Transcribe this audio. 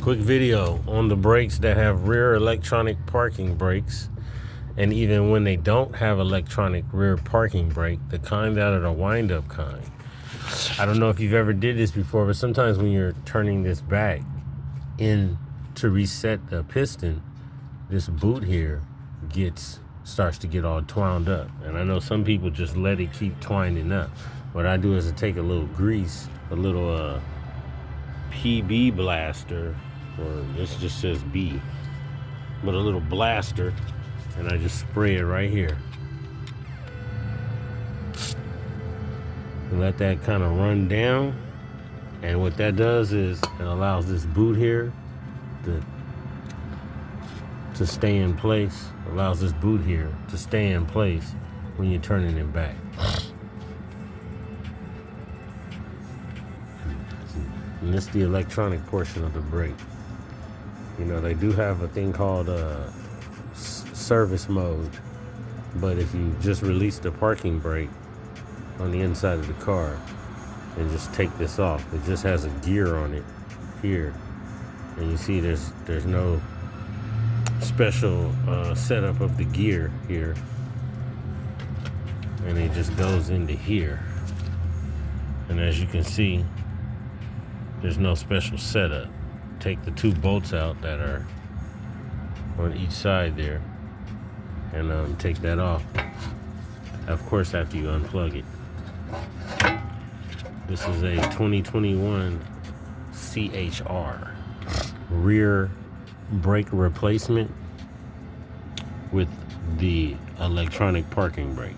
Quick video on the brakes that have rear electronic parking brakes, and even when they don't have electronic rear parking brake, the kind that are the wind-up kind. I don't know if you've ever did this before, but sometimes when you're turning this back in to reset the piston, this boot here starts to get all twined up. And I know some people just let it keep twining up. What I do is I take a little grease, a little PB blaster, or this just says B, but a little blaster, and I just spray it right here and let that kind of run down. And what that does is it allows this boot here to stay in place, allows this boot here to stay in place when you're turning it back. And this is the electronic portion of the brake. You know, they do have a thing called service mode, but if you just release the parking brake on the inside of the car and just take this off, it just has a gear on it here, and you see there's no special setup of the gear here, and it just goes into here. And as you can see, there's no special setup. Take the two bolts out that are on each side there, and take that off, of course, after you unplug it. This is a 2021 CHR rear brake replacement with the electronic parking brake.